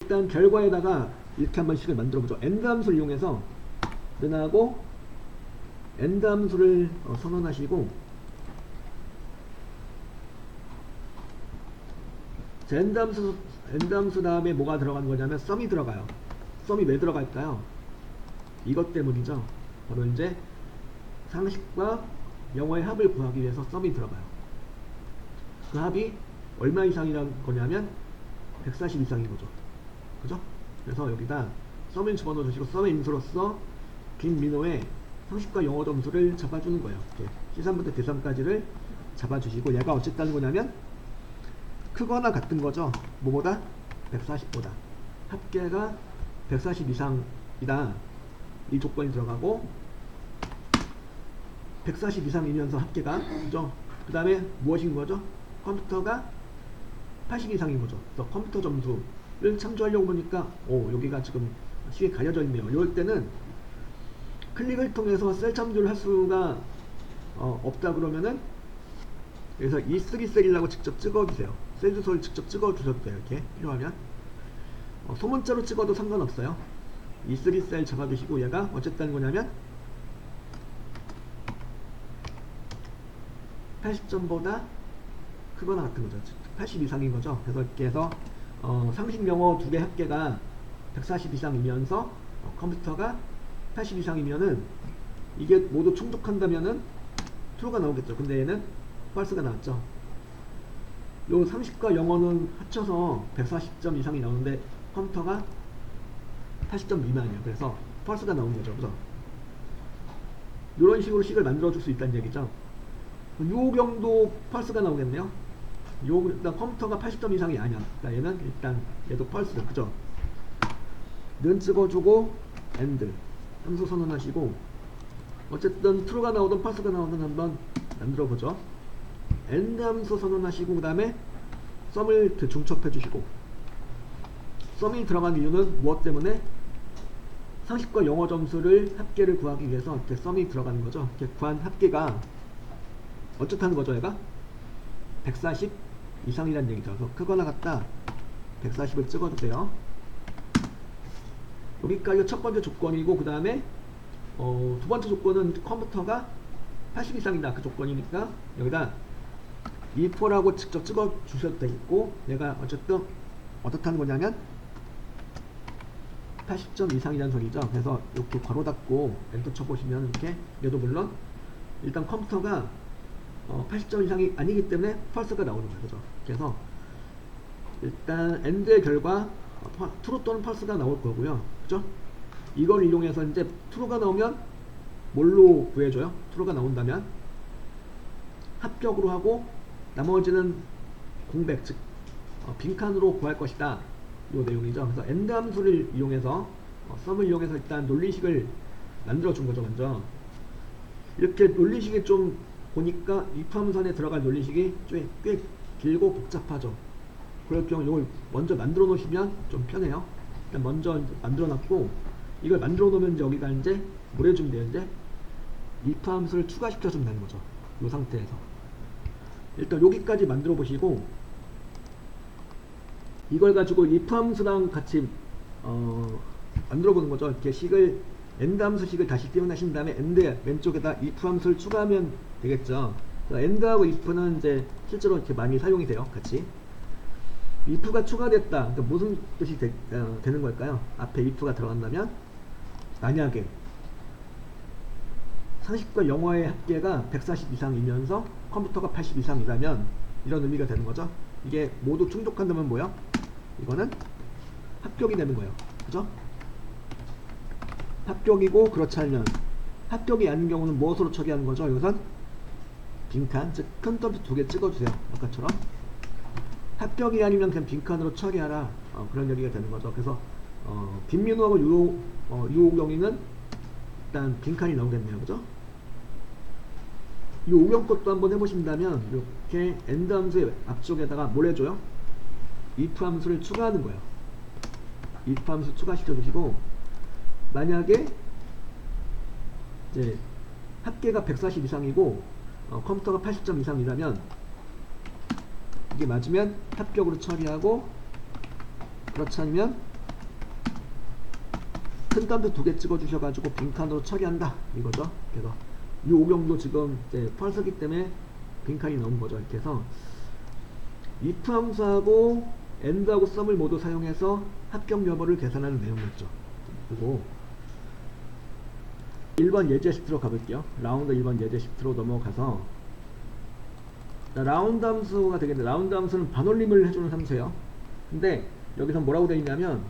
일단 결과에다가 이렇게 한번 식을 만들어 보죠. 엔드 함수를 이용해서 는하고 엔드 함수를 선언하시고, 자, 엔드 함수 다음에 뭐가 들어가는 거냐면 썸이 들어가요. 썸이 왜 들어갈까요? 이것 때문이죠. 바로 이제 상식과 영어의 합을 구하기 위해서 썸이 들어가요. 그 합이 얼마 이상이란 거냐면 140 이상인 거죠. 그죠? 그래서 여기다 썸을 집어넣어 주시고, 썸의 인수로서 김민호의 상식과 영어 점수를 잡아주는 거예요. C3부터 D3까지를 잡아주시고, 얘가 어쨌다는 거냐면 크거나 같은 거죠. 뭐보다? 140보다. 합계가 140 이상이다. 이 조건이 들어가고, 140 이상이면서 합계가, 그죠? 그 다음에 무엇인 거죠? 컴퓨터가 80 이상인 거죠. 그래서 컴퓨터 점수를 참조하려고 보니까 여기가 지금 식이 가려져 있네요. 이럴 때는 클릭을 통해서 셀 참조를 할 수가 없다 그러면은, 그래서 E3 셀이라고 직접 찍어주세요. 셀 주소를 직접 찍어주셔도 돼요. 이렇게 필요하면 소문자로 찍어도 상관없어요. E3 셀 잡아주시고, 얘가 어쨌다는 거냐면 80점보다 크거나 같은 거죠. 80 이상인 거죠. 그래서 이렇게 해서 상식 영어 두 개 합계가 140 이상이면서 컴퓨터가 80 이상이면은 이게 모두 충족한다면은 true가 나오겠죠. 근데 얘는 false가 나왔죠. 요 상식과 영어는 합쳐서 140점 이상이 나오는데 컴퓨터가 80점 미만이에요. 그래서 false가 나온 거죠. 그죠? 이런 식으로 식을 만들어 줄 수 있다는 얘기죠. 요 경도 false가 나오겠네요. 일단 컴퓨터가 80점 이상이 아니야. 그러니까 얘는 일단 얘도 false. 그죠? 는 찍어주고 and 함수 선언하시고, 어쨌든 true가 나오든 false가 나오든 한번 만들어 보죠. and 함수 선언하시고, 그 다음에 썸을 중첩해 주시고, 썸이 들어간 이유는 무엇 때문에? 상식과 영어 점수를 합계를 구하기 위해서 이렇게 썸이 들어가는 거죠. 이렇게 구한 합계가 어쩌다는 거죠. 얘가 140 이상이라는 얘기죠. 그래서 크거나 같다 140을 찍어주세요. 여기까지가 첫 번째 조건이고, 그 다음에 두 번째 조건은 컴퓨터가 80 이상이다. 그 조건이니까 여기다 if라고 직접 찍어 주셔도 되겠고, 얘가 어쨌든 어떻다는 거냐면 80점 이상이라는 소리죠. 그래서 이렇게 괄호 닫고 엔터 쳐보시면 이렇게, 얘도 물론 일단 컴퓨터가 80점 이상이 아니기 때문에 false가 나오는 거예요. 그죠? 그래서 일단 and의 결과 true 또는 false가 나올 거고요. 그죠? 이걸 이용해서 이제 true가 나오면 뭘로 구해줘요? true가 나온다면 합격으로 하고, 나머지는 공백, 즉 빈칸으로 구할 것이다. 이 내용이죠. 그래서 and 함수를 이용해서 썸을 이용해서 일단 논리식을 만들어 준 거죠. 먼저 이렇게 논리식이 좀 보니까 if 함선에 들어갈 논리식이 꽤 길고 복잡하죠. 그럴 경우 이걸 먼저 만들어 놓으시면 좀 편해요. 일단 먼저 만들어 놨고, 이걸 만들어 놓으면 여기가 이제 뭘 해주면 돼요? 이제 if 함수를 추가시켜 주면 되는 거죠. 이 상태에서 일단 여기까지 만들어 보시고, 이걸 가지고 if 함수랑 같이 만들어 보는 거죠. 이렇게 식을 end 함수 식을 다시 띄워내신 다음에 end 왼쪽에다 if 함수를 추가하면 되겠죠. end하고 if는 이제 실제로 이렇게 많이 사용이 돼요. 같이 if가 추가됐다. 그러니까 무슨 뜻이 되는 걸까요? 앞에 if가 들어간다면, 만약에 상식과 영어의 합계가 140 이상이면서 컴퓨터가 80 이상이라면 이런 의미가 되는 거죠. 이게 모두 충족한다면 뭐야? 이거는 합격이 되는 거예요. 그죠? 합격이고, 그렇지 않으면 합격이 아닌 경우는 무엇으로 처리하는 거죠? 이것은 빈칸, 즉 큰 점수 2개 찍어주세요. 아까처럼 합격이 아니면 그냥 빈칸으로 처리하라. 그런 얘기가 되는 거죠. 그래서 김민호하고 유호경이는 일단 빈칸이 나오겠네요. 그죠? 이 오경 것도 한번 해보신다면 이렇게 end 함수의 앞쪽에다가 뭘 해줘요? if 함수를 추가하는 거예요. if 함수 추가시켜 주시고, 만약에 이제 합계가 140 이상이고 컴퓨터가 80점 이상이라면, 이게 맞으면 합격으로 처리하고, 그렇지 않으면 큰 덤도 2개 찍어 주셔가지고 빈칸으로 처리한다 이거죠. 그래서 이 오경도 지금 이제 펄스기 때문에 빈칸이 나온 거죠. 이렇게 해서 if 함수하고 and하고 sum을 모두 사용해서 합격 여부를 계산하는 내용이었죠. 그리고 1번 예제 시트로 가볼게요. 라운드 1번 예제 시트로 넘어가서 라운드 함수가 되겠는데, 라운드 함수는 반올림을 해주는 함수예요. 근데 여기서 뭐라고 되어 있냐면,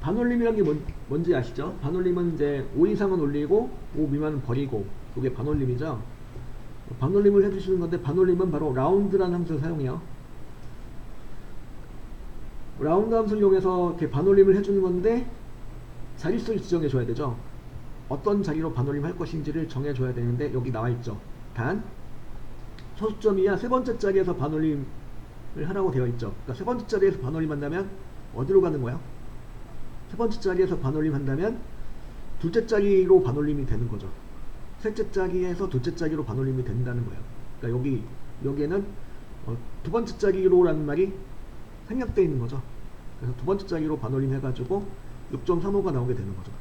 반올림이라는 게 뭔지 아시죠? 반올림은 이제 5 이상은 올리고 5 미만은 버리고, 이게 반올림이죠. 반올림을 해주시는 건데, 반올림은 바로 라운드라는 함수를 사용해요. 라운드 함수를 이용해서 이렇게 반올림을 해주는 건데, 자릿수를 지정해 줘야 되죠. 어떤 자리로 반올림 할 것인지를 정해 줘야 되는데, 여기 나와 있죠. 단 소수점 이하 세 번째 자리에서 반올림을 하라고 되어 있죠. 그러니까 세 번째 자리에서 반올림 한다면 어디로 가는 거예요? 세 번째 자리에서 반올림 한다면 둘째 자리로 반올림이 되는 거죠. 셋째 자리에서 둘째 자리로 반올림이 된다는 거예요. 그러니까 여기에는 두 번째 자리로라는 말이 생략되어 있는 거죠. 그래서 두 번째 자리로 반올림 해가지고 6.35가 나오게 되는 거죠.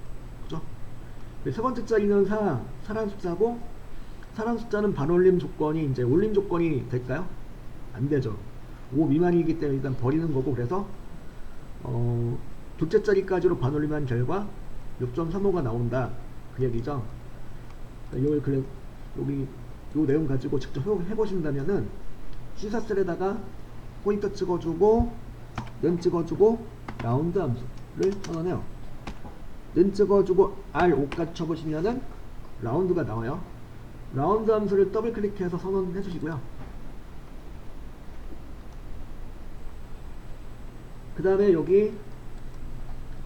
그죠? 세 번째 자리는 사란 숫자고, 사란 숫자는 반올림 조건이 이제 올림 조건이 될까요? 안 되죠. 5 미만이기 때문에 일단 버리는 거고, 그래서 둘째 자리까지로 반올림한 결과 6.35가 나온다 그 얘기죠. 그러니까 여기 요 내용 가지고 직접 해보신다면은 시사셀에다가 포인터 찍어주고 는 찍어주고 라운드 함수를 선언해요. 는 찍어주고 R5까지 쳐보시면은 라운드가 나와요. 라운드 함수를 더블 클릭해서 선언해 주시고요. 그 다음에 여기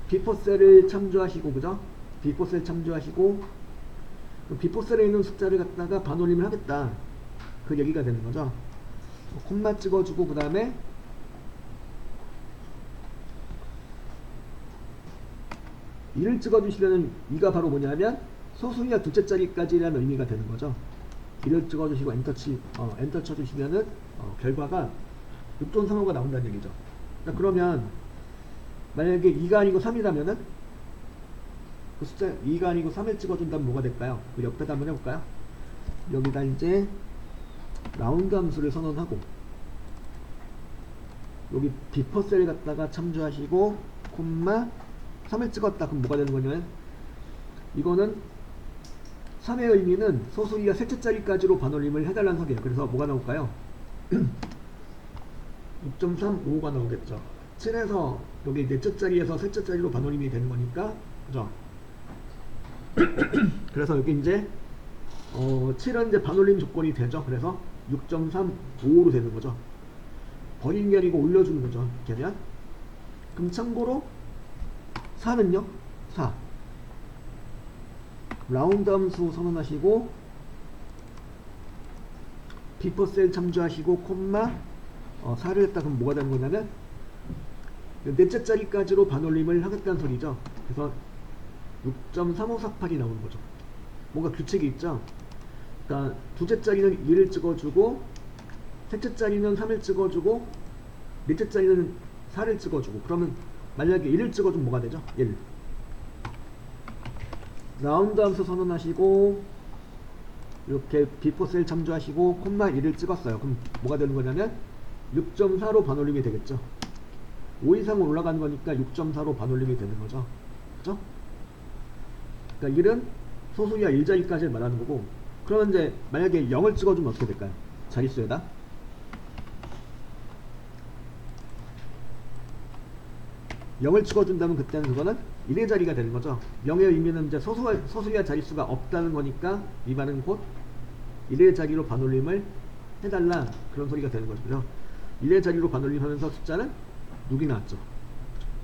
비포셀을 참조하시고, 그죠? 비포셀 참조하시고, 비포셀에 있는 숫자를 갖다가 반올림을 하겠다 그 얘기가 되는 거죠. 콤마 찍어주고, 그 다음에 이를 찍어주시면 이가 바로 뭐냐면 소수이하 둘째 자리까지라는 의미가 되는 거죠. 이를 찍어주시고 엔터 쳐주시면은 결과가 6.35가 나온다는 얘기죠. 그러면 만약에 2가 아니고 3이라면은 그 숫자 2가 아니고 3을 찍어준다면 뭐가 될까요? 그 옆에다 한번 해볼까요? 여기다 이제 라운드 함수를 선언하고, 여기 비퍼셀을 갖다가 참조하시고 콤마 3을 찍었다. 그럼 뭐가 되는 거냐면, 이거는 3의 의미는 소수 이하 셋째 자리까지로 반올림을 해달라는 소리예요. 그래서 뭐가 나올까요? 6.35가 나오겠죠. 7에서 여기 넷째 자리에서 셋째 자리로 반올림이 되는 거니까, 그죠? 그래서 여기 이제 7은 이제 반올림 조건이 되죠. 그래서 6.35로 되는 거죠. 버리는 게 아니고 올려주는 거죠. 이렇게 하면. 그럼 참고로 4는요? 4 라운드 함수 선언하시고 비퍼셀 참조하시고 콤마 4를 했다. 그럼 뭐가 되는 거냐면 넷째 자리까지로 반올림을 하겠다는 소리죠. 그래서 6.3548이 나오는 거죠. 뭔가 규칙이 있죠. 그러니까 둘째 자리는 2를 찍어주고, 셋째 자리는 3을 찍어주고, 넷째 자리는 4를 찍어주고, 그러면 만약에 1을 찍어주면 뭐가 되죠? 1. 라운드 함수 선언하시고 이렇게 비포셀 참조하시고 콤마 1을 찍었어요. 그럼 뭐가 되는 거냐면 6.4로 반올림이 되겠죠. 5 이상은 올라가는 거니까 6.4로 반올림이 되는 거죠. 그죠? 그러니까 1은 소수이하 1자리까지를 말하는 거고, 그러면 이제 만약에 0을 찍어주면 어떻게 될까요? 자릿수에다 0을 찍어준다면 그때는 그거는 1의 자리가 되는 거죠. 0의 의미는 이제 소수이하 자릿수가 없다는 거니까 이 말은 곧 1의 자리로 반올림을 해달라 그런 소리가 되는 거죠. 그죠? 1의 자리로 반올림하면서 숫자는 6이 나왔죠.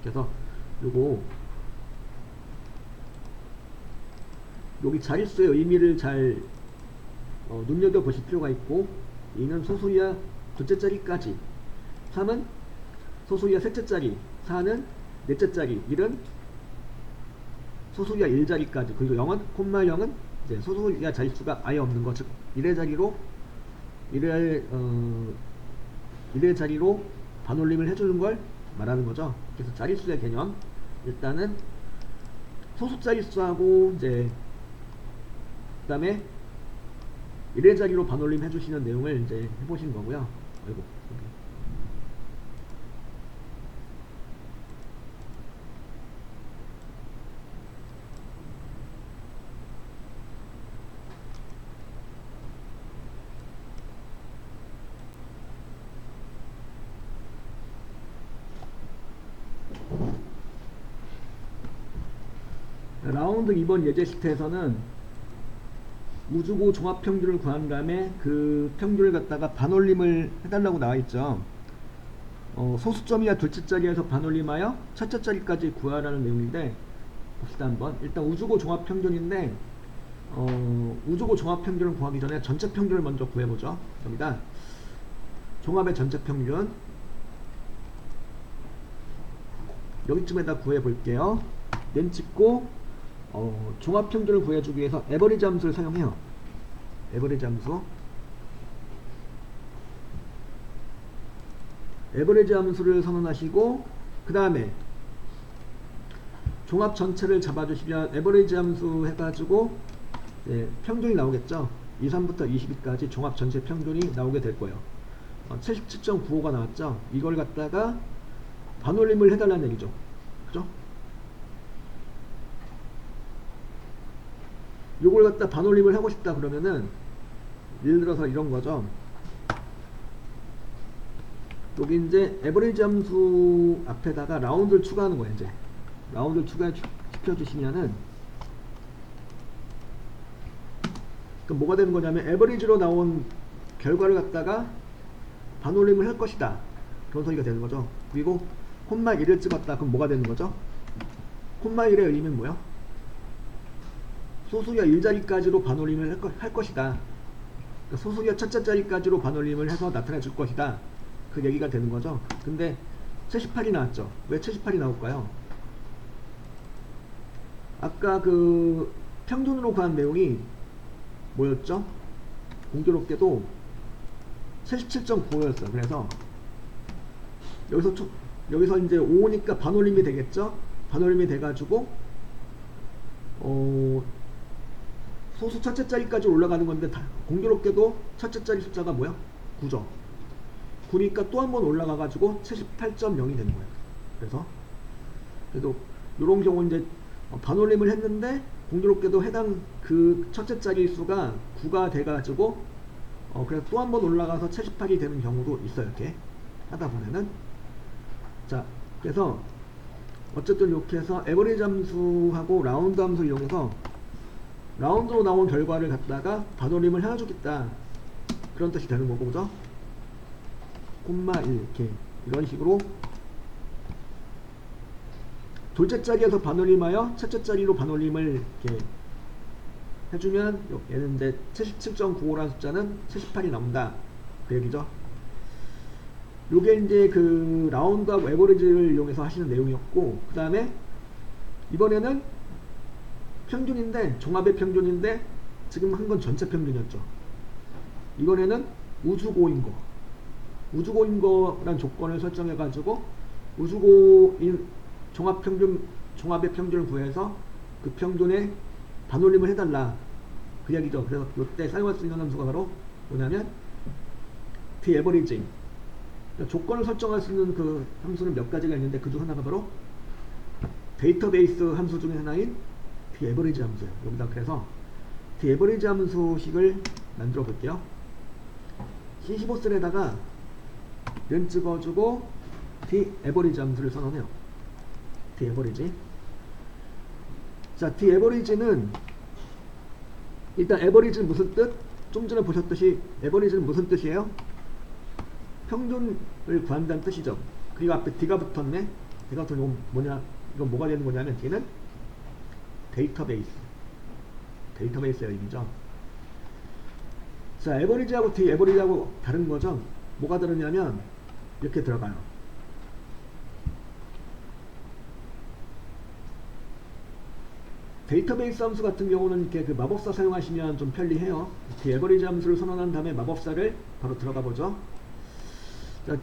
그래서 요거 여기 자릿수의 의미를 잘 눈여겨보실 필요가 있고, 2는 소수이하 둘째 자리까지, 3은 소수이하 셋째 자리, 4는 넷째 자리, 1은 소수이하 1자리까지, 그리고 0은 콤마 0은 이제 소수이하 자릿수가 아예 없는 거, 즉 1의 자리로 반올림을 해주는 걸 말하는 거죠. 그래서 자릿수의 개념, 일단은 소수 자릿수하고 이제 그다음에 1의 자리로 반올림 해주시는 내용을 이제 해보신 거고요. 아이고, 여기. 라운드 2번 예제 시트에서는 우주고 종합평균을 구한 다음에 그 평균을 갖다가 반올림을 해달라고 나와있죠. 소수점이야 둘째 자리에서 반올림하여 첫째 자리까지 구하라는 내용인데, 봅시다 한번. 일단 우주고 종합평균인데 우주고 종합평균을 구하기 전에 전체 평균을 먼저 구해보죠. 여기다 종합의 전체 평균 여기쯤에다 구해볼게요. 낸 찍고 종합평균을 구해주기 위해서 에버리지 함수를 사용해요. 에버리지 함수. 에버리지 함수를 선언하시고 그 다음에 종합 전체를 잡아주시면 에버리지 함수 해가지고 평균이 나오겠죠. 23부터 22까지 종합 전체 평균이 나오게 될 거예요. 77.95가 나왔죠. 이걸 갖다가 반올림을 해달라는 얘기죠. 그죠? 요걸 갖다 반올림을 하고 싶다 그러면은 예를 들어서 이런 거죠. 여기 이제 에버리지 함수 앞에다가 라운드를 추가하는 거예요. 이제 라운드를 추가시켜 주시면은 그럼 뭐가 되는 거냐면 에버리지로 나온 결과를 갖다가 반올림을 할 것이다, 그런 소리가 되는 거죠. 그리고 콤마 1을 찍었다. 그럼 뭐가 되는 거죠? 콤마 1의 의미는 뭐야? 소수야 1자리까지로 반올림을 할 것이다. 그러니까 소수야 첫째 자리까지로 반올림을 해서 나타내 줄 것이다, 그 얘기가 되는 거죠. 근데 78이 나왔죠. 왜 78이 나올까요? 아까 그 평균으로 구한 내용이 뭐였죠? 공교롭게도 77.95였어요. 그래서 여기서 이제 5니까 반올림이 되겠죠? 반올림이 돼가지고 소수 첫째 자리까지 올라가는 건데 공교롭게도 첫째 자리 숫자가 뭐야? 9죠. 9니까 또 한 번 올라가가지고 78.0이 되는 거예요. 그래서 그래도 이런 경우 이제 반올림을 했는데 공교롭게도 해당 그 첫째 자리 수가 9가 돼가지고 그래서 또 한 번 올라가서 78이 되는 경우도 있어요. 이렇게 하다 보면은. 자, 그래서 어쨌든 이렇게 해서 에버리지 함수하고 라운드 함수 이용해서 라운드로 나온 결과를 갖다가 반올림을 해주겠다, 그런 뜻이 되는 거고, 그죠? 콤마 1 이렇게 이런 식으로 둘째 자리에서 반올림하여 첫째 자리로 반올림을 이렇게 해주면 얘는 이제 77.95라는 숫자는 78이 나온다, 그 얘기죠. 요게 이제 그 라운드하고 에버리지를 이용해서 하시는 내용이었고, 그 다음에 이번에는 평균인데, 종합의 평균인데 지금 한 건 전체 평균이었죠. 이번에는 우주고인 거, 우주고인 거란 조건을 설정해 가지고 우주고인 종합의 평균을 구해서 그 평균에 반올림을 해달라, 그 이야기죠. 그래서 이때 사용할 수 있는 함수가 바로 뭐냐면 디에버리징. 그러니까 조건을 설정할 수 있는 그 함수는 몇 가지가 있는데 그 중 하나가 바로 데이터베이스 함수 중에 하나인 디에버리지 함수예요. 여기다 그래서 디에버리지 함수식을 만들어 볼게요. C15셀에다가 는 찍어주고 디에버리지 함수를 선언해요. 디에버리지. 자, 디에버리지는 일단 에버리지는 무슨 뜻? 좀 전에 보셨듯이 에버리지는 무슨 뜻이에요? 평균을 구한다는 뜻이죠. 그리고 앞에 D가 붙었네. D가 붙은 이건 뭐냐? 이건 뭐가 되는 거냐면 D는 데이터베이스의 의미죠. 자, 에버리지하고 디에버리지하고 다른 거죠. 뭐가 다르냐면 이렇게 들어가요. 데이터베이스 함수 같은 경우는 이렇게 그 마법사 사용하시면 좀 편리해요. 디에버리지 함수를 선언한 다음에 마법사를 바로 들어가 보죠. 자,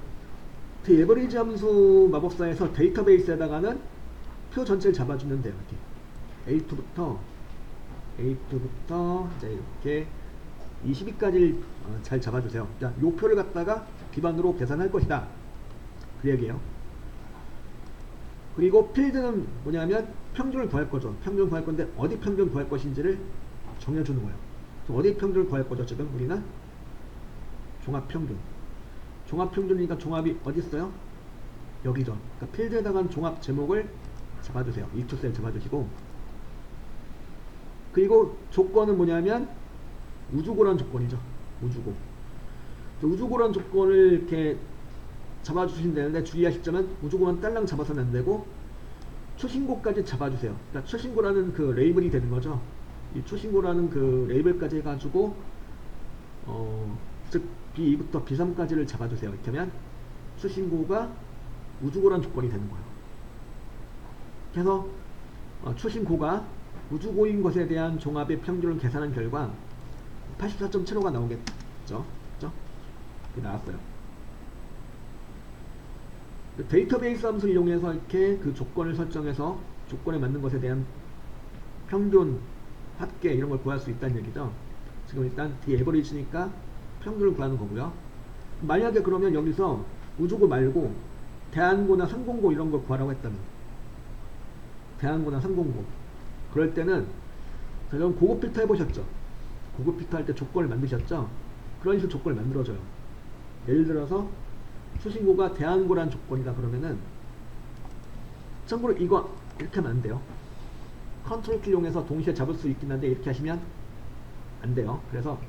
그 에버리지 함수 마법사에서 데이터베이스에다가는 표 전체를 잡아주면 돼요. 이렇게 A2부터 이제 이렇게 22까지를 잘 잡아주세요. 자, 요 표를 갖다가 기반으로 계산할 것이다. 그 얘기예요. 그리고 필드는 뭐냐면 평균을 구할 거죠. 평균을 구할 건데 어디 평균 구할 것인지를 정해주는 거예요. 어디 평균을 구할 거죠? 지금 우리는 종합평균. 종합평균이니까 종합이 어디 있어요? 여기죠. 그러니까 필드에다가 종합 제목을 잡아주세요. 이투셀 잡아주시고, 그리고 조건은 뭐냐면 우주고란 조건이죠. 우주고. 우주고란 조건을 이렇게 잡아주시면 되는데 주의하실 점은 우주고만 딸랑 잡아서는 안 되고 초신고까지 잡아주세요. 그러니까 초신고라는 그 레이블이 되는 거죠. 이 초신고라는 그 레이블까지 해가지고 즉 B2부터 B3까지를 잡아주세요. 이렇게 하면 초신고가 우주고란 조건이 되는 거예요. 그래서 초신고가 우주고인 것에 대한 종합의 평균을 계산한 결과 84.75가 나오겠죠. 그렇죠? 이렇게 나왔어요. 데이터베이스 함수를 이용해서 이렇게 그 조건을 설정해서 조건에 맞는 것에 대한 평균, 합계 이런 걸 구할 수 있다는 얘기죠. 지금 일단 D 에버리지니까 평균을 구하는 거고요. 만약에 그러면 여기서 우주고 말고 대안고나 305 이런 걸 구하라고 했다면, 대안고나 305 그럴 때는 여러분 고급 필터 해보셨죠? 고급 필터 할 때 조건을 만드셨죠? 그런 식으로 조건을 만들어줘요. 예를 들어서 수신고가 대안고란 조건이다 그러면은 참고로 이거 이렇게 하면 안 돼요. 컨트롤 키 이용해서 동시에 잡을 수 있긴 한데 이렇게 하시면 안 돼요. 그래서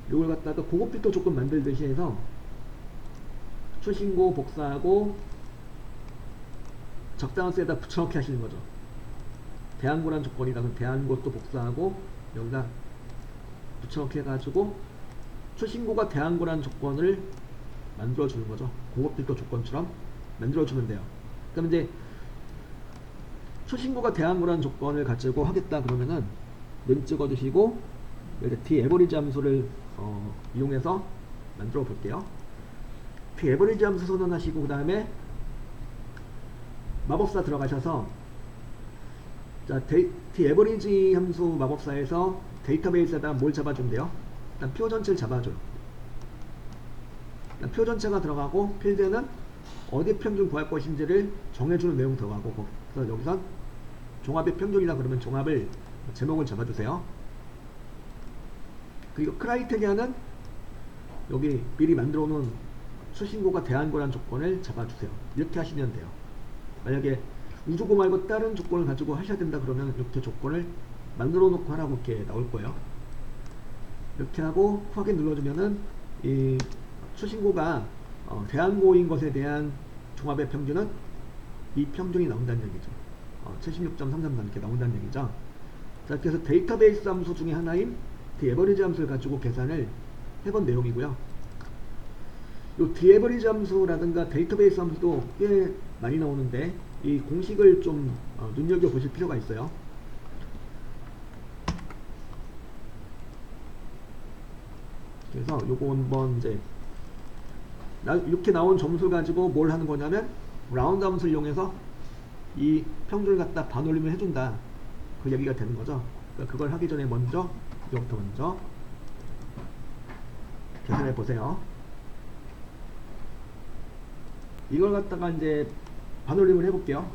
이걸 갖다가 고급 필터 조건 만들듯이 해서 수신고 복사하고 적당한 수에다 붙여넣기 하시는 거죠. 대안고란 조건이다 그럼 대안고 또 복사하고 여기다 붙여넣기 해가지고 초신고가 대안고란 조건을 만들어주는 거죠. 고급 필터 조건처럼 만들어주면 돼요. 그럼 이제 초신고가 대안고란 조건을 가지고 하겠다 그러면은 는 찍어주시고 D 에버리지 함수를 이용해서 만들어 볼게요. D 에버리지 함수 선언하시고 그 다음에 마법사 들어가셔서 자, D 에버리지 함수 마법사에서 데이터베이스에다 뭘 잡아준대요? 일단 표 전체를 잡아줘요. 일단 표 전체가 들어가고 필드는 어디 평균 구할 것인지를 정해주는 내용 들어가고, 그래서 여기선 종합의 평균이라 그러면 종합을 제목을 잡아주세요. 그리고 크라이테리아는 여기 미리 만들어 놓은 수신고가 대안고란 조건을 잡아주세요. 이렇게 하시면 돼요. 만약에 우주고 말고 다른 조건을 가지고 하셔야 된다 그러면 이렇게 조건을 만들어 놓고 하라고 이렇게 나올 거예요. 이렇게 하고 확인 눌러주면은 이 수신고가 대안고인 것에 대한 종합의 평균은 이 평균이 나온다는 얘기죠. 76.33 이렇게 나온다는 얘기죠. 자, 그래서 데이터베이스 함수 중에 하나인 디에버리지 함수를 가지고 계산을 해본 내용이고요. 이 디에버리지 함수라든가 데이터베이스 함수도 꽤 많이 나오는데 이 공식을 좀 눈여겨보실 필요가 있어요. 그래서 요거 한번 이제 이렇게 나온 점수를 가지고 뭘 하는 거냐면 라운드 함수를 이용해서 이 평균을 갖다 반올림을 해준다 그 얘기가 되는 거죠. 그러니까 그걸 하기 전에 먼저 이거부터 먼저 계산해 보세요. 이걸 갖다가 이제 반올림을 해볼게요.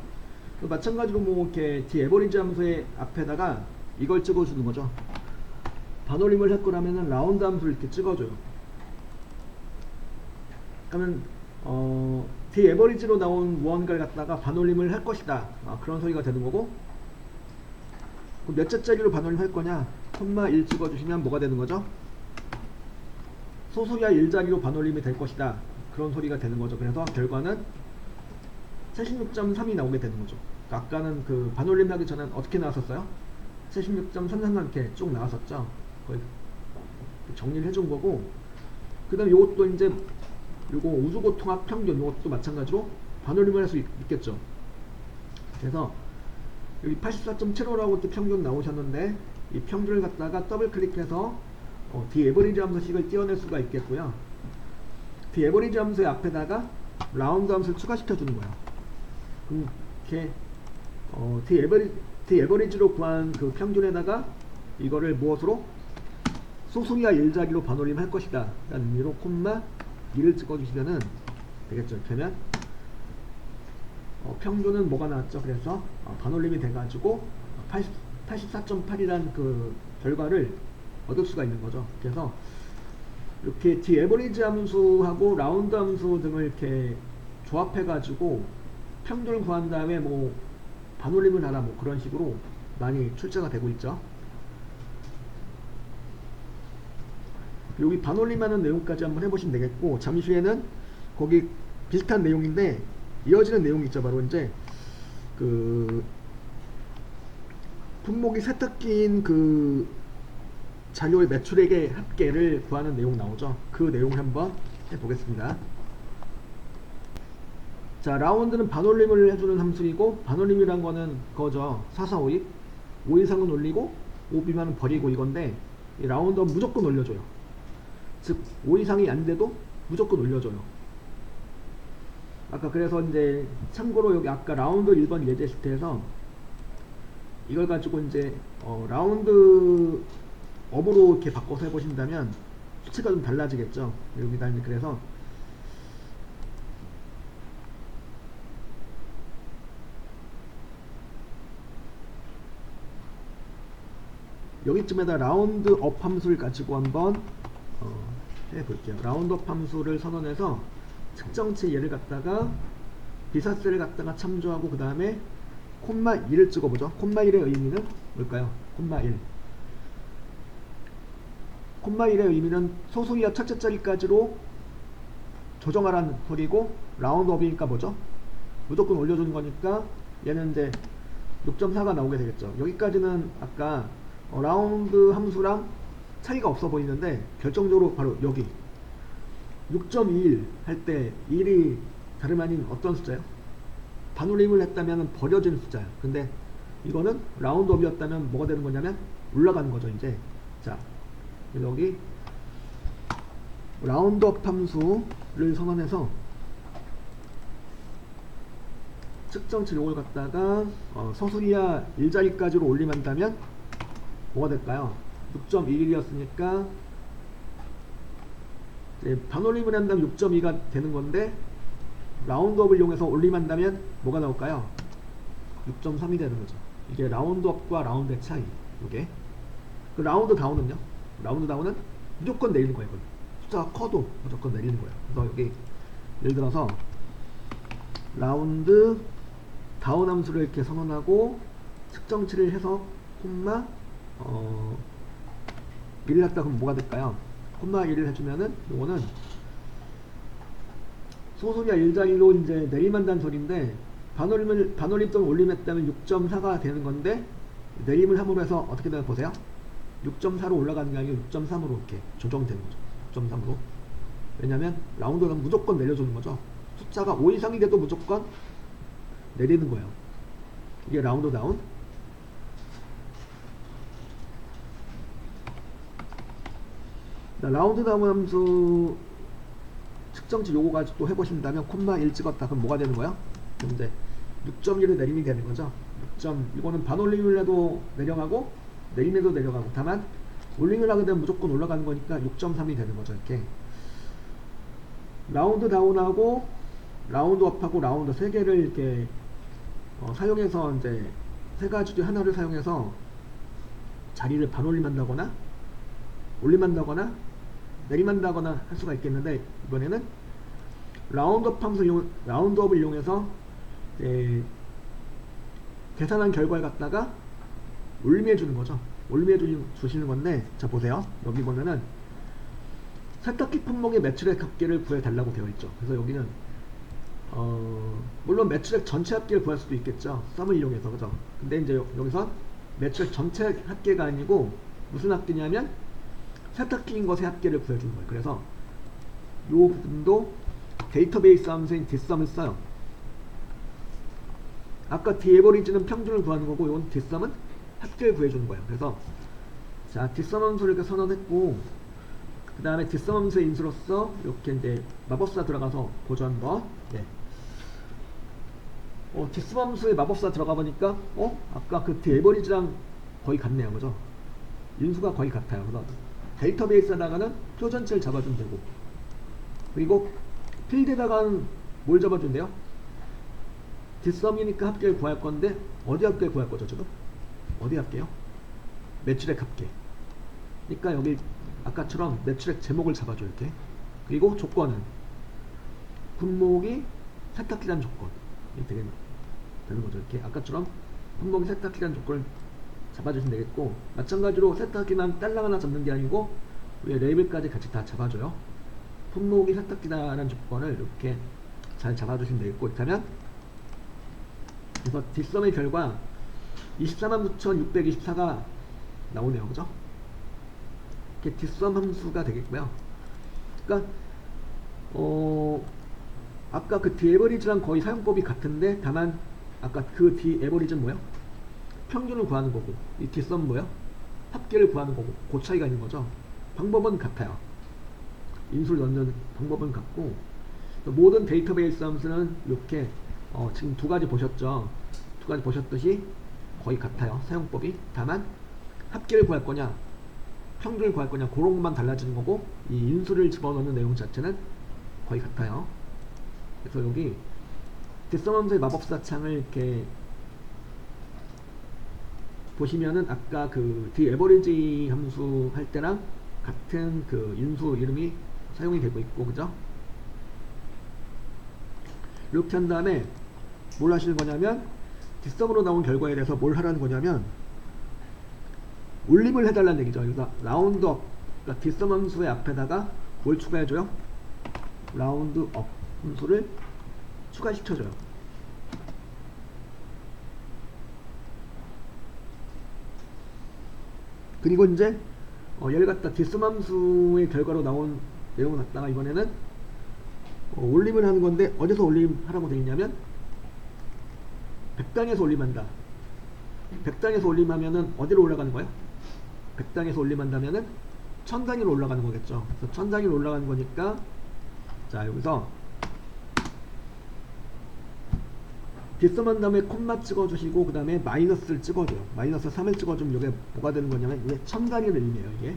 마찬가지로 뭐 이렇게 D 에버리지 함수의 앞에다가 이걸 찍어주는 거죠. 반올림을 할 거라면은 라운드 함수를 이렇게 찍어줘요. 그러면 D 에버리지로 나온 무언가를 갖다가 반올림을 할 것이다. 그런 소리가 되는 거고, 몇 자짜리로 반올림 할 거냐? 콤마 1 찍어주시면 뭐가 되는 거죠? 소수야 1자리로 반올림이 될 것이다. 그런 소리가 되는 거죠. 그래서 결과는 76.3이 나오게 되는 거죠. 아까는 그 반올림 하기 전에 어떻게 나왔었어요? 76.33 이렇게 쭉 나왔었죠. 거의 정리를 해준 거고, 그 다음에 이것도 이제 요거 우주고 통합 평균 이것도 마찬가지로 반올림을 할 수 있겠죠. 그래서 여기 84.75라고 이렇게 평균 나오셨는데 이 평균을 갖다가 더블 클릭해서 D 에버리지 함수식을 띄워낼 수가 있겠고요. D 에버리지 함수의 앞에다가 라운드 함수를 추가시켜 주는 거야. 그럼 이렇게 D 에버리지로 구한 그 평균에다가 이거를 무엇으로 소수야 일자리로 반올림 할 것이다 라는 의미로 콤마 2를 찍어주시면은 되겠죠. 이렇게 하면 평균은 뭐가 나왔죠? 그래서 반올림이 돼가지고 84.8이란 그 결과를 얻을 수가 있는 거죠. 그래서 이렇게 D 에버리지 함수하고 라운드 함수 등을 이렇게 조합해가지고 평균을 구한 다음에 뭐 반올림을 하라 뭐 그런 식으로 많이 출제가 되고 있죠. 여기 반올림하는 내용까지 한번 해보시면 되겠고, 잠시 후에는 거기 비슷한 내용인데 이어지는 내용이 있죠. 바로 이제 그 품목이 세탁기인 그 자료의 매출액의 합계를 구하는 내용 나오죠. 그 내용을 한번 해보겠습니다. 자, 라운드는 반올림을 해주는 함수이고, 반올림이란 거는 그거죠. 4, 4, 5, 5 이상은 올리고 5 미만은 버리고 이건데, 이 라운드는 무조건 올려줘요. 즉 5 이상이 안 돼도 무조건 올려줘요. 아까 그래서 이제 참고로 여기 아까 라운드 1번 예제 시트에서 이걸 가지고 이제 라운드 업으로 이렇게 바꿔서 해보신다면 수치가 좀 달라지겠죠. 여기다 이제 그래서 여기쯤에다 라운드 업 함수를 가지고 한번 해볼게요. 라운드 업 함수를 선언해서 측정치 얘를 갖다가 비사세를 갖다가 참조하고 그 다음에 콤마 1을 찍어보죠. 콤마 1의 의미는 뭘까요? 콤마 1. 콤마 1의 의미는 소수이하 첫째 자리까지로 조정하라는 소리고, 라운드 업이니까 뭐죠? 무조건 올려주는 거니까 얘는 이제 6.4가 나오게 되겠죠. 여기까지는 아까 라운드 함수랑 차이가 없어 보이는데, 결정적으로 바로 여기 6.21 할 때 1이 다름 아닌 어떤 숫자예요? 반올림을 했다면 버려진 숫자예요. 근데 이거는 라운드업이었다면 뭐가 되는 거냐면 올라가는 거죠. 이제 자, 여기 라운드업 함수를 선언해서 측정치 요걸 갖다가 서술이야 일자리까지로 올림한다면 뭐가 될까요? 6.21이었으니까 반올림을 한다면 6.2가 되는 건데, 라운드업을 이용해서 올림한다면 뭐가 나올까요? 6.3이 되는 거죠. 이게 라운드업과 라운드의 차이. 이게 그 라운드 다운은요? 라운드 다운은 무조건 내리는 거예요. 이건 숫자가 커도 무조건 내리는 거예요. 그래서 여기 예를 들어서 라운드 다운 함수를 이렇게 선언하고 측정치를 해서 콤마 1을 했다 그러면 뭐가 될까요? 콤마 1을 해주면은 요거는 소수냐 일자리로 이제 내림한다는 소리인데, 반올림 또는 올림했다면 6.4가 되는 건데, 내림을 함으로 해서 어떻게 되나 보세요. 6.4로 올라가는 게 아니고 6.3으로 이렇게 조정되는 거죠. 6.3으로. 왜냐면 라운드는 무조건 내려주는 거죠. 숫자가 5 이상이 돼도 무조건 내리는 거예요. 이게 라운드 다운. 라운드 다운 함수 측정치 요거 가지고 또 해보신다면 콤마 1 찍었다 그럼 뭐가 되는 거야? 그럼 이제 6.1의 내림이 되는 거죠. 6. 이거는 반올림을 해도 내려가고 내림해도 내려가고, 다만 올림을 하게 되면 무조건 올라가는 거니까 6.3이 되는 거죠. 이렇게 라운드 다운하고 라운드 업하고 라운드 세 개를 이렇게 사용해서 이제 세 가지 중 하나를 사용해서 자리를 반올림한다거나 올림한다거나 내림한다거나 할 수가 있겠는데, 이번에는 라운드업을 이용해서 계산한 결과를 갖다가 올림해 주는 거죠. 올림해 주시는 건데, 자 보세요. 여기 보면은 세탁기 품목의 매출액 합계를 구해 달라고 되어 있죠. 그래서 여기는 물론 매출액 전체 합계를 구할 수도 있겠죠. 썸을 이용해서, 그죠? 근데 이제 여기서 매출액 전체 합계가 아니고 무슨 합계냐면 세탁기인 것의 합계를 구해주는 거예요. 그래서 이 부분도 데이터베이스 함수인 뒷썸을 써요. 아까 d에버리지는 평균을 구하는 거고, 이건 뒷썸은 합계를 구해주는 거예요. 그래서 자, 뒷썸 함수를 이렇게 선언했고, 그 다음에 뒷섬함수의 인수로서 이렇게 이제 마법사 들어가서 보죠 한번. 네. 뒷섬함수의 마법사 들어가 보니까 아까 그 에버리지랑 거의 같네요, 그죠? 인수가 거의 같아요. 그래서 데이터베이스에다가는 표전치를 잡아주면 되고, 그리고 필드에다가는 뭘 잡아준대요? 뒷섬이니까 합계를 구할 건데 어디 합계를 구할 거죠 지금? 어디 합계요? 매출액 합계. 그러니까 여기 아까처럼 매출액 제목을 잡아줘 이렇게. 그리고 조건은 분목이 세탁기란 조건. 이렇게 되는 거죠. 이렇게 아까처럼 분목이 세탁기란 조건을 잡아주시면 되겠고, 마찬가지로 세탁기만 딸랑 하나 잡는 게 아니고 위에 레이블까지 같이 다 잡아줘요. 분목이 세탁기라는 조건을 이렇게 잘 잡아주시면 되겠고, 이렇게 하면 그래서 뒷섬의 결과 249,624가 나오네요, 그죠? 이렇게 뒷섬 함수가 되겠고요. 그러니까 아까 그 뒤에버리지랑 거의 사용법이 같은데, 다만 아까 그 뒤에버리지는 뭐예요? 평균을 구하는 거고, 이 뒷섬 뭐예요? 합계를 구하는 거고, 그 차이가 있는 거죠. 방법은 같아요. 인수를 넣는 방법은 같고, 모든 데이터베이스 함수는 이렇게 지금 두 가지 보셨죠? 두 가지 보셨듯이 거의 같아요. 사용법이. 다만 합계를 구할 거냐 평균을 구할 거냐 그런 것만 달라지는 거고, 이 인수를 집어넣는 내용 자체는 거의 같아요. 그래서 여기 뒷섬 함수의 마법사 창을 이렇게 보시면은 아까 그 뒤에버리지 함수 할 때랑 같은 그 인수 이름이 사용이 되고 있고, 그죠? 이렇게 한 다음에 뭘 하시는 거냐면, 뒷섬으로 나온 결과에 대해서 뭘 하라는 거냐면 올림을 해달라는 얘기죠. 그러니까 라운드업, 그러니까 뒷섬 함수의 앞에다가 뭘 추가해줘요? 라운드업 함수를 추가시켜줘요. 그리고 이제 얘를 갖다 뒷섬 함수의 결과로 나온 내용을 갖다가 이번에는 올림을 하는 건데, 어디서 올림하라고 되어 있냐면 100단에서 올림한다. 100단에서 올림하면은 어디로 올라가는 거예요? 100단에서 올림한다면은 1000단위로 올라가는 거겠죠. 그래서 1000단위로 올라가는 거니까, 자 여기서 뒷섬 한 다음에 콤마 찍어주시고, 그 다음에 마이너스를 찍어줘요. 마이너스 3을 찍어주면 이게 뭐가 되는 거냐면 이게 1000단위를 의미해요, 이게.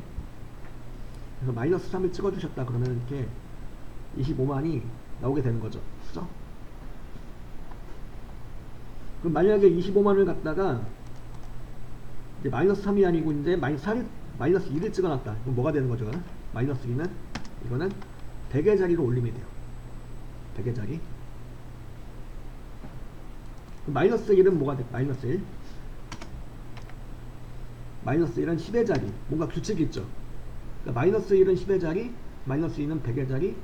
그래서 마이너스 3을 찍어주셨다 그러면 이렇게 25만이 나오게 되는 거죠. 그죠? 그럼 만약에 25만을 갖다가 이제 마이너스 3이 아니고 이제 마이너스 2를 찍어놨다. 그럼 뭐가 되는 거죠? 마이너스 2는 이거는 100의 자리로 올림이 돼요. 100의 자리. 그럼 마이너스 1은 뭐가 돼? 마이너스 1. 마이너스 1은 10의 자리. 뭔가 규칙이 있죠. 그러니까 마이너스 1은 10의 자리, 마이너스 2는 100의 자리,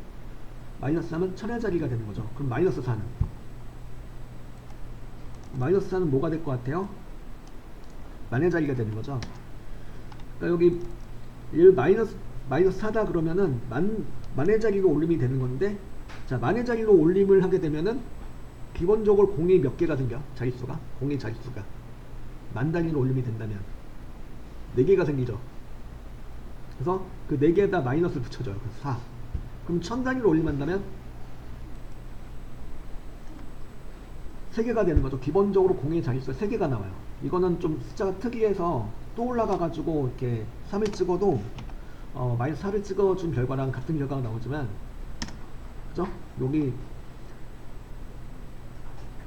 마이너스 3은 1000의 자리가 되는 거죠. 그럼 마이너스 4는? 마이너스 4는 뭐가 될 것 같아요? 만의 자리가 되는 거죠. 그러니까 여기 얘를 마이너스 4다 그러면은 만의 자리로 올림이 되는 건데, 자 만의 자리로 올림을 하게 되면은 기본적으로 공이 몇 개가 생겨? 자릿수가? 공의 자릿수가 만 단위로 올림이 된다면 4개가 생기죠. 그래서 그 4개에다 마이너스를 붙여줘요. 그래서 4. 그럼 1000단위로 올림한다면 3개가 되는 거죠. 기본적으로 공의 자릿수가 3개가 나와요. 이거는 좀 숫자가 특이해서 또 올라가 가지고 이렇게 3을 찍어도 마이너스 4를 찍어준 결과랑 같은 결과가 나오지만, 그죠? 여기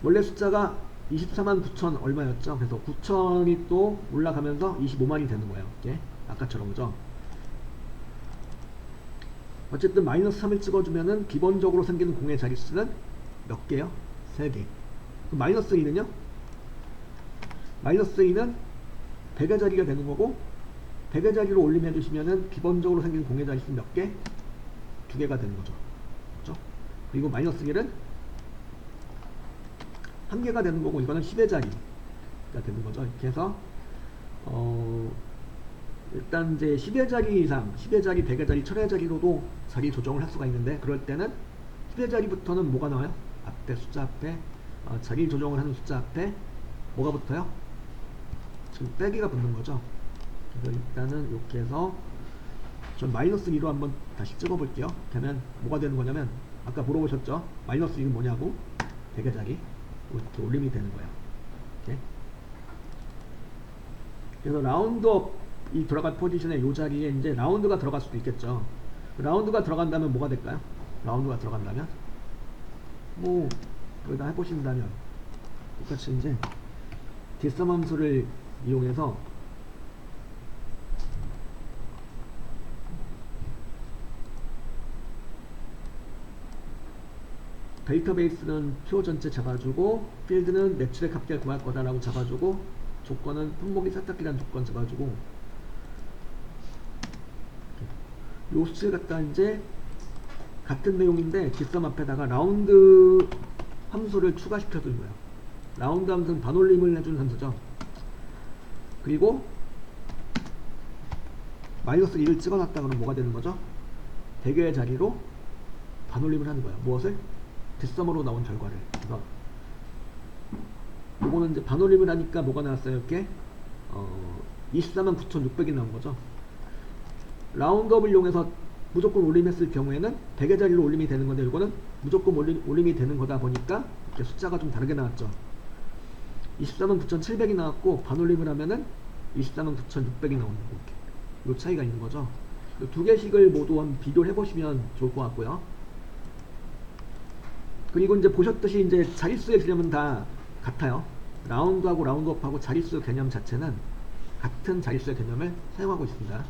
원래 숫자가 24만 9천 얼마였죠? 그래서 9천이 또 올라가면서 25만이 되는 거예요. 이게 아까처럼, 그죠? 어쨌든 마이너스 3을 찍어주면은 기본적으로 생기는 공의 자릿수는 몇 개요? 3개. 그럼 마이너스 2는요? 마이너스 2는 100의 자리가 되는 거고, 100의 자리로 올림해 주시면은 기본적으로 생긴 공의 자릿수 몇 개? 2개가 되는 거죠. 그죠? 그리고 마이너스 1은 1개가 되는 거고, 이거는 10의 자리가 되는 거죠. 이렇게 해서 일단 이제 10의 자리 이상, 10의 자리, 100의 자리, 1000의 자리로도 자리 조정을 할 수가 있는데, 그럴 때는 10의 자리부터는 뭐가 나와요? 앞에 숫자 앞에 자리 조정을 하는 숫자 앞에 뭐가 붙어요? 지금 빼기가 붙는 거죠. 그래서 일단은 이렇게 해서 전 마이너스 2로 한번 다시 찍어볼게요. 그러면 뭐가 되는 거냐면 아까 물어보셨죠? 마이너스 2는 뭐냐고? 대개자리 이렇게 올림이 되는 거예요. 이렇게. 그래서 라운드업이 들어갈 포지션에 이 자리에 이제 라운드가 들어갈 수도 있겠죠. 라운드가 들어간다면 뭐가 될까요? 라운드가 들어간다면 뭐 여기다 해보신다면 똑같이 이제 뒷섬 함수를 이용해서 데이터베이스는 표 전체 잡아주고 필드는 매출액 합계를 구할 거다라고 잡아주고 조건은 품목이 세탁기라는 조건 잡아주고 요 수치를 갖다 이제 같은 내용인데 뒷섬 앞에다가 라운드 함수를 추가시켜 준 거예요. 라운드 함수는 반올림을 해준 함수죠. 그리고 마이너스 1을 찍어놨다 그러면 뭐가 되는 거죠? 대개의 자리로 반올림을 하는 거예요. 무엇을? 뒷섬으로 나온 결과를. 그래서 요거는 이제 반올림을 하니까 뭐가 나왔어요? 이렇게 249,600이 나온 거죠. 라운드업을 이용해서 무조건 올림했을 경우에는 대개 자리로 올림이 되는 건데 이거는 무조건 올림이 되는 거다 보니까 이렇게 숫자가 좀 다르게 나왔죠. 249,700이 나왔고 반올림을 하면은 249,600이 나오는 거. 이 차이가 있는 거죠. 두 개씩을 모두 한번 비교를 해보시면 좋을 것 같고요. 그리고 이제 보셨듯이 이제 자릿수의 개념은 다 같아요. 라운드하고 라운드업하고 자릿수 개념 자체는 같은 자릿수의 개념을 사용하고 있습니다.